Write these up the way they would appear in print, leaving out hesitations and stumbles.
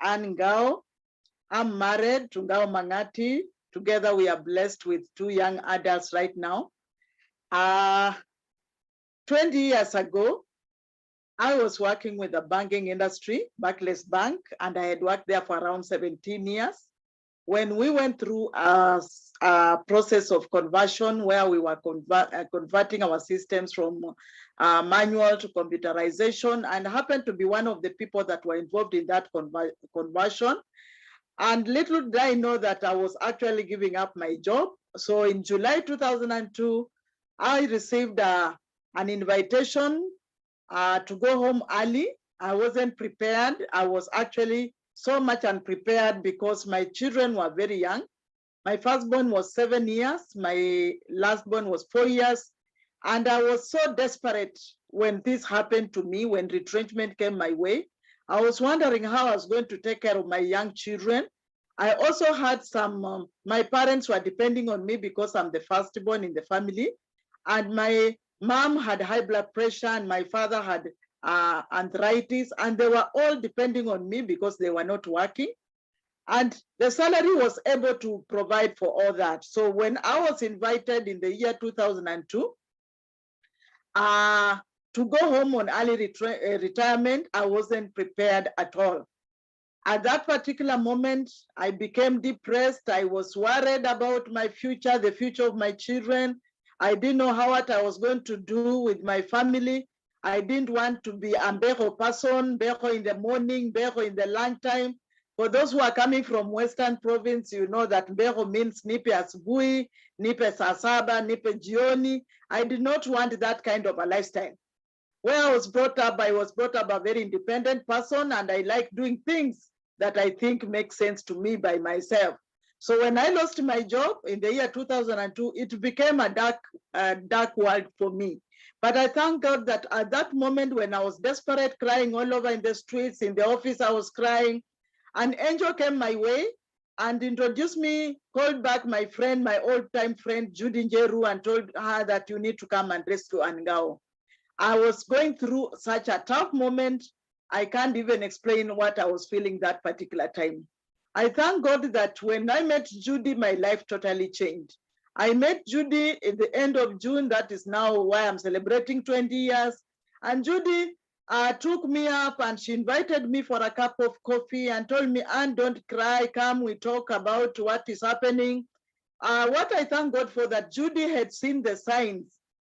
Ann Ngao. I'm married to Ngao Mangati. Together we are blessed with 2 young adults right now. 20 years ago, I was working with the banking industry, Barclays Bank, and I had worked there for around 17 years. When we went through a process of conversion where we were converting our systems from manual to computerization, and happened to be one of the people that were involved in that conversion. And little did I know that I was actually giving up my job. So in July 2002, I received an invitation to go home early. I wasn't prepared. I was actually so much unprepared because my children were very young. My firstborn was 7 years. My lastborn was 4 years. And I was so desperate when this happened to me, when retrenchment came my way. I was wondering how I was going to take care of my young children. I also had some, my parents were depending on me because I'm the firstborn in the family. And my mom had high blood pressure and my father had arthritis, and they were all depending on me because they were not working. And the salary was able to provide for all that. So when I was invited in the year 2002 to go home on early retirement, I wasn't prepared at all. At that particular moment, I became depressed. I was worried about my future, the future of my children. I didn't know what I was going to do with my family. I didn't want to be a Mbeho person, Mbeho in the morning, Mbeho in the lunchtime. For those who are coming from Western province, you know that Mbeho means nipe asubuhi, nipe saa saba, nipe jioni. I did not want that kind of a lifestyle. Where I was brought up a very independent person, and I like doing things that I think make sense to me by myself. So when I lost my job in the year 2002, it became a dark world for me. But I thank God that at that moment when I was desperate, crying all over in the streets, in the office I was crying, an angel came my way and introduced me, called back my friend, my old-time friend, Judy Njeru, and told her that you need to come and rescue Ann Ngao. I was going through such a tough moment. I can't even explain what I was feeling that particular time. I thank God that when I met Judy, my life totally changed. I met Judy at the end of June. That is now why I'm celebrating 20 years. And Judy took me up and she invited me for a cup of coffee and told me, Ann, don't cry, come, we talk about what is happening. What I thank God for, that Judy had seen the signs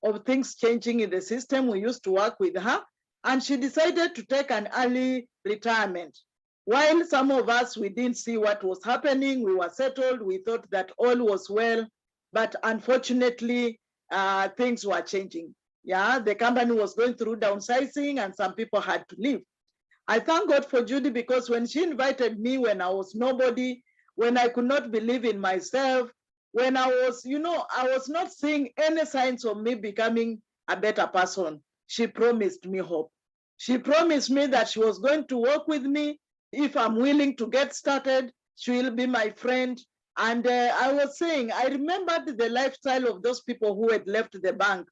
of things changing in the system. We used to work with her, and she decided to take an early retirement. While some of us, we didn't see what was happening, we were settled, we thought that all was well, but unfortunately, things were changing. Yeah, the company was going through downsizing and some people had to leave. I thank God for Judy, because when she invited me when I was nobody, when I could not believe in myself, when I was, I was not seeing any signs of me becoming a better person, she promised me hope. She promised me that she was going to work with me. If I'm willing to get started, she will be my friend. And I was saying, I remembered the lifestyle of those people who had left the bank.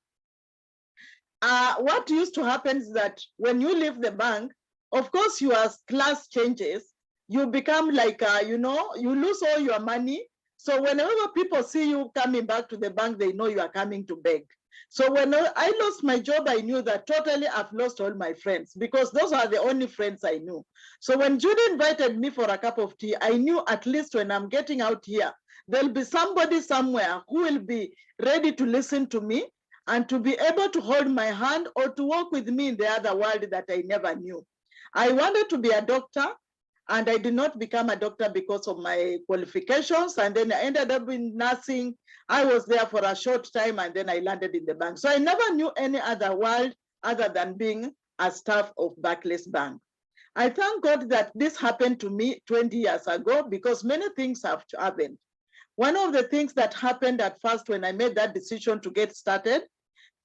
What used to happen is that when you leave the bank, of course, your class changes. You become like, you lose all your money. So whenever people see you coming back to the bank, they know you are coming to beg. So when I lost my job, I knew that totally I've lost all my friends, because those are the only friends I knew. So when Judy invited me for a cup of tea, I knew at least when I'm getting out here, there'll be somebody somewhere who will be ready to listen to me and to be able to hold my hand or to walk with me in the other world that I never knew. I wanted to be a doctor, and I did not become a doctor because of my qualifications. And then I ended up in nursing. I was there for a short time, and then I landed in the bank. So I never knew any other world other than being a staff of Barclays Bank. I thank God that this happened to me 20 years ago, because many things have happened. One of the things that happened at first when I made that decision to get started,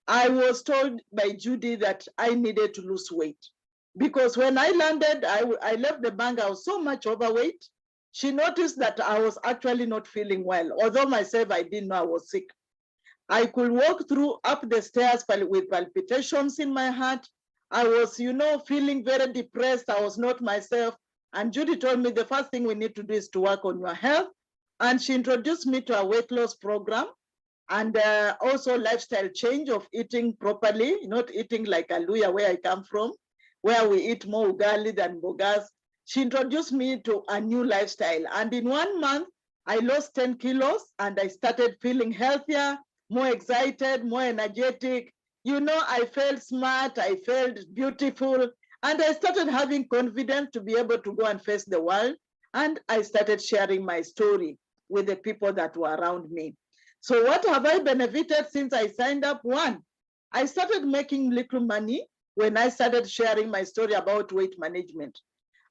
I was told by Judy that I needed to lose weight. Because when I landed, I left the bank, I was so much overweight. She noticed that I was actually not feeling well. Although myself, I didn't know I was sick. I could walk up the stairs with palpitations in my heart. I was, feeling very depressed. I was not myself. And Judy told me the first thing we need to do is to work on your health. And she introduced me to a weight loss program and also lifestyle change of eating properly, not eating like Aluya, where I come from, where we eat more ugali than bogas. She introduced me to a new lifestyle. And in 1 month, I lost 10 kilos and I started feeling healthier, more excited, more energetic. You know, I felt smart, I felt beautiful, and I started having confidence to be able to go and face the world. And I started sharing my story with the people that were around me. So what have I benefited since I signed up? One, I started making little money when I started sharing my story about weight management.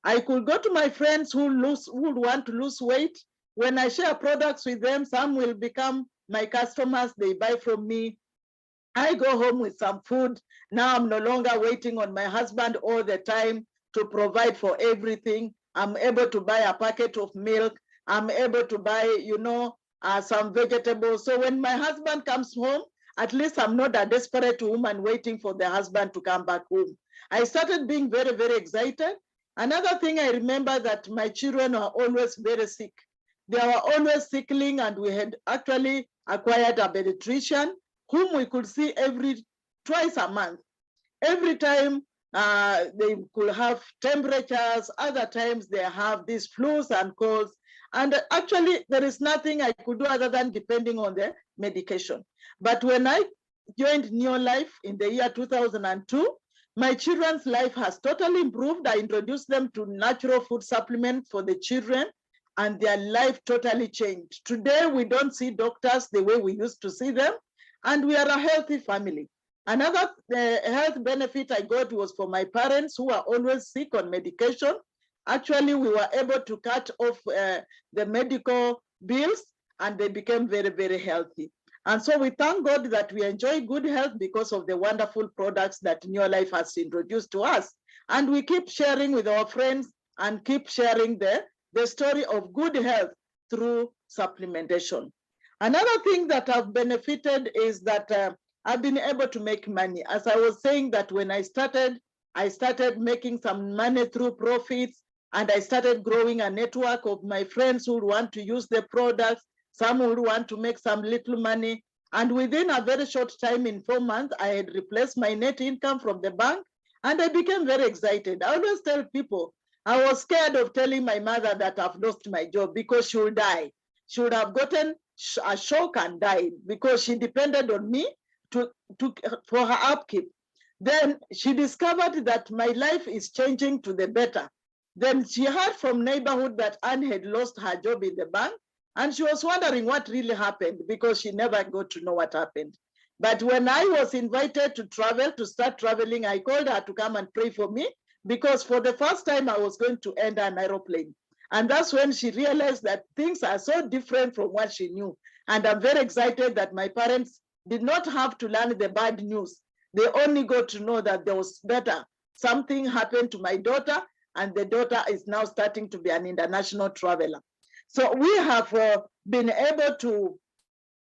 I could go to my friends who would want to lose weight. When I share products with them, some will become my customers. They buy from me. I go home with some food. Now I'm no longer waiting on my husband all the time to provide for everything. I'm able to buy a packet of milk. I'm able to buy, some vegetables. So when my husband comes home, at least I'm not a desperate woman waiting for the husband to come back home. I started being very, very excited. Another thing I remember that my children were always very sick. They were always sickling, and we had actually acquired a pediatrician whom we could see twice a month. Every time they could have temperatures, other times they have these flus and colds. And actually, there is nothing I could do other than depending on the medication. But when I joined NeoLife in the year 2002, my children's life has totally improved. I introduced them to natural food supplements for the children, and their life totally changed. Today, we don't see doctors the way we used to see them, and we are a healthy family. Another health benefit I got was for my parents who are always sick on medication. Actually, we were able to cut off the medical bills, and they became very, very healthy. And so we thank God that we enjoy good health because of the wonderful products that NeoLife has introduced to us. And we keep sharing with our friends and keep sharing the story of good health through supplementation. Another thing that I've benefited is that I've been able to make money. As I was saying, that when I started making some money through profits, and I started growing a network of my friends who would want to use the products. Some would want to make some little money. And within a very short time, in 4 months, I had replaced my net income from the bank, and I became very excited. I always tell people, I was scared of telling my mother that I've lost my job because she would die. She would have gotten a shock and died because she depended on me for her upkeep. Then she discovered that my life is changing to the better. Then she heard from neighborhood that Anne had lost her job in the bank, and she was wondering what really happened because she never got to know what happened. But when I was invited to travel, to start traveling, I called her to come and pray for me because for the first time I was going to enter an aeroplane. And that's when she realized that things are so different from what she knew. And I'm very excited that my parents did not have to learn the bad news. They only got to know that there was better. Something happened to my daughter, and the daughter is now starting to be an international traveler. So we have been able to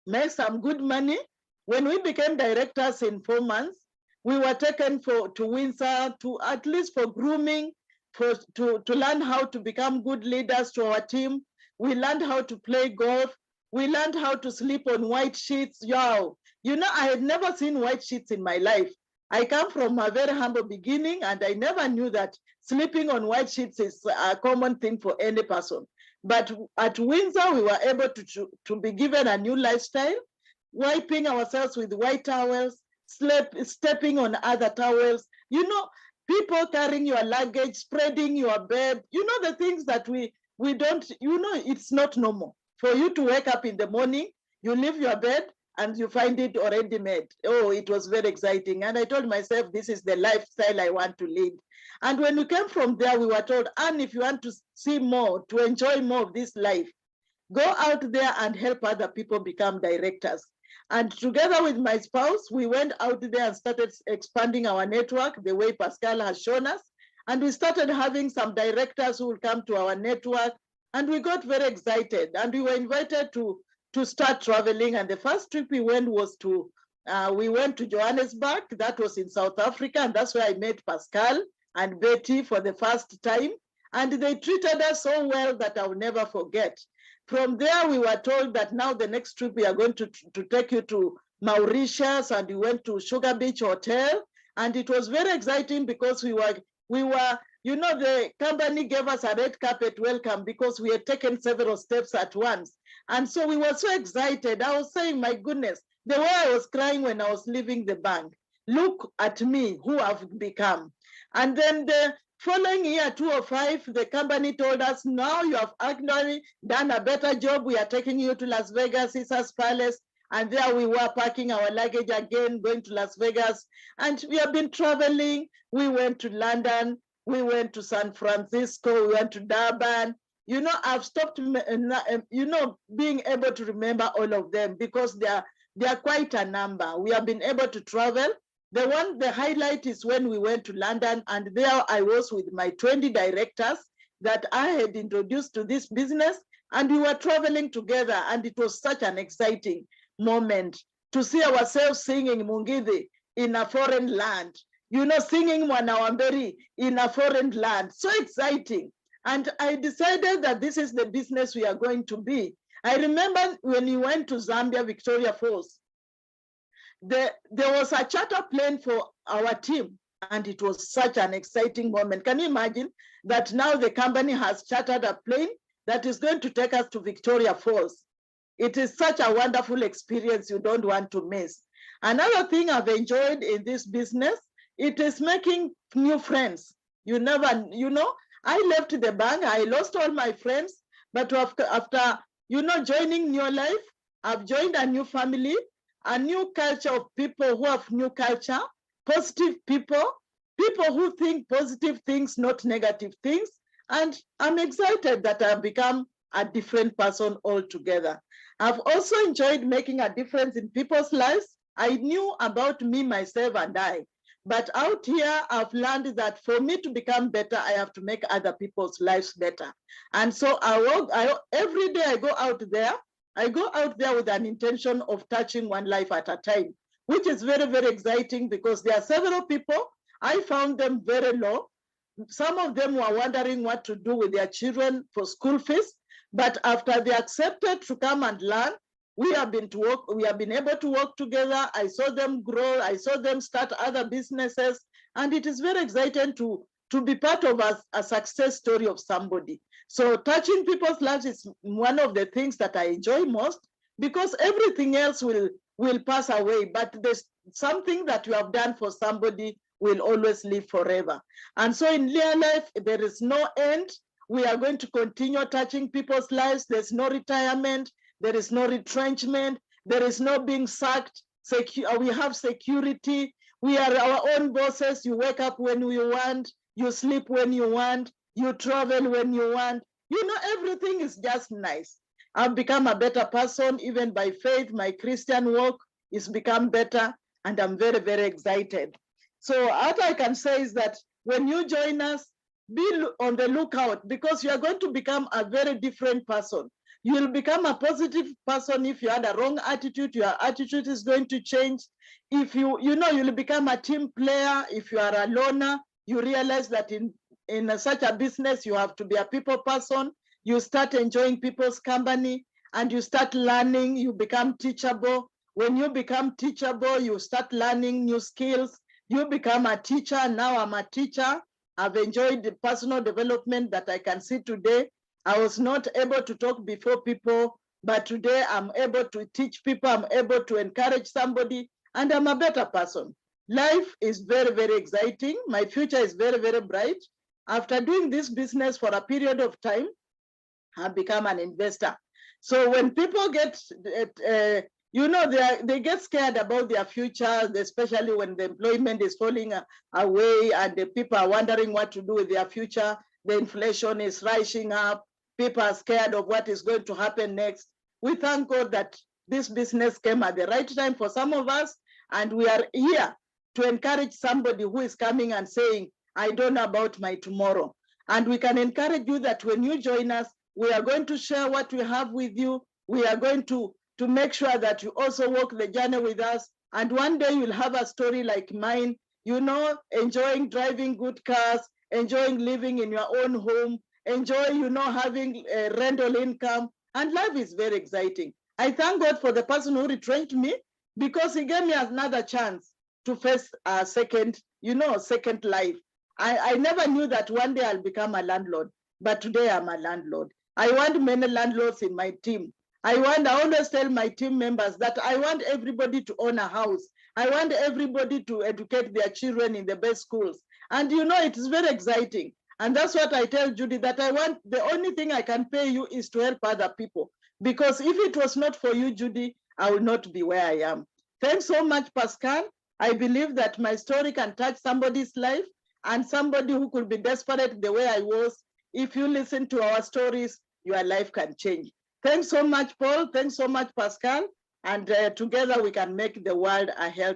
make some good money. When we became directors in 4 months, we were taken to Windsor at least for grooming, to learn how to become good leaders to our team. We learned how to play golf. We learned how to sleep on white sheets. Yo, I had never seen white sheets in my life. I come from a very humble beginning, and I never knew that sleeping on white sheets is a common thing for any person. But at Windsor, we were able to be given a new lifestyle, wiping ourselves with white towels, stepping on other towels. People carrying your luggage, spreading your bed. The things that we don't, it's not normal. For you to wake up in the morning, you leave your bed, and you find it already made. Oh, it was very exciting. And I told myself, this is the lifestyle I want to lead. And when we came from there, we were told, and if you want to see more, to enjoy more of this life, go out there and help other people become directors. And together with my spouse, we went out there and started expanding our network the way Pascal has shown us. And we started having some directors who will come to our network. And we got very excited. And we were invited to start traveling. And the first trip we went was we went to Johannesburg. That was in South Africa. And that's where I met Pascal and Betty for the first time. And they treated us so well that I'll never forget. From there, we were told that now the next trip we are going to take you to Mauritius, and we went to Sugar Beach Hotel. And it was very exciting because we were, you know, the company gave us a red carpet welcome because we had taken several steps at once. And so we were so excited. I was saying, my goodness, the way I was crying when I was leaving the bank, look at me, who I've become. And then the following year, 2005, the company told us, now you have actually done a better job. We are taking you to Las Vegas, Caesar's Palace. And there we were packing our luggage again, going to Las Vegas. And we have been traveling. We went to London. We went to San Francisco. We went to Durban. You know, I've stopped, you know, being able to remember all of them because they are quite a number. We have been able to travel. The highlight is when we went to London, and there I was with my 20 directors that I had introduced to this business, and we were traveling together, and it was such an exciting moment to see ourselves singing Mungidi in a foreign land, you know, singing Mwanawamberi in a foreign land. So exciting. And I decided that this is the business we are going to be. I remember when we went to Zambia, Victoria Falls, there was a charter plane for our team, and it was such an exciting moment. Can you imagine that now the company has chartered a plane that is going to take us to Victoria Falls? It is such a wonderful experience you don't want to miss. Another thing I've enjoyed in this business, it is making new friends. You never, you know, I left the bank, I lost all my friends, but after you know, joining NeoLife, I've joined a new family, a new culture of people who have new culture, positive people, people who think positive things, not negative things. And I'm excited that I've become a different person altogether. I've also enjoyed making a difference in people's lives. I knew about me, myself, and I. But out here, I've learned that for me to become better, I have to make other people's lives better. And so every day I go out there with an intention of touching one life at a time, which is very, very exciting because there are several people, I found them very low. Some of them were wondering what to do with their children for school fees. But after they accepted to come and learn, we have been able to work together. I saw them grow. I saw them start other businesses. And it is very exciting to be part of a success story of somebody. So touching people's lives is one of the things that I enjoy most because everything else will pass away. But there's something that you have done for somebody will always live forever. And so in NeoLife, there is no end. We are going to continue touching people's lives. There's no retirement. There is no retrenchment. There is no being sacked. We have security. We are our own bosses. You wake up when you want. You sleep when you want. You travel when you want. You know, everything is just nice. I've become a better person, even by faith. My Christian walk is become better, and I'm very, very excited. So what I can say is that when you join us, be on the lookout because you are going to become a very different person. You will become a positive person. If you had a wrong attitude, your attitude is going to change. If you'll become a team player. If you are a loner, you realize that in such a business, you have to be a people person. You start enjoying people's company and you start learning, you become teachable. When you become teachable, you start learning new skills. You become a teacher. Now I'm a teacher. I've enjoyed the personal development that I can see today. I was not able to talk before people, but today I'm able to teach people, I'm able to encourage somebody, and I'm a better person. Life is very, very exciting. My future is very, very bright. After doing this business for a period of time, I've become an investor. So when people get, they get scared about their future, especially when the employment is falling away and the people are wondering what to do with their future. The inflation is rising up. People are scared of what is going to happen next. We thank God that this business came at the right time for some of us, and we are here to encourage somebody who is coming and saying, I don't know about my tomorrow. And we can encourage you that when you join us, we are going to share what we have with you. We are going to make sure that you also walk the journey with us. And one day you'll have a story like mine, enjoying driving good cars, enjoying living in your own home, enjoy, having a rental income, and life is very exciting. I thank God for the person who retrenched me because he gave me another chance to face a second life. I never knew that one day I'll become a landlord, but today I'm a landlord. I want many landlords in my team. I always tell my team members that I want everybody to own a house. I want everybody to educate their children in the best schools. And it is very exciting. And that's what I tell Judy, that the only thing I can pay you is to help other people. Because if it was not for you, Judy, I will not be where I am. Thanks so much, Pascal. I believe that my story can touch somebody's life, and somebody who could be desperate the way I was. If you listen to our stories, your life can change. Thanks so much, Paul. Thanks so much, Pascal. And together we can make the world a healthier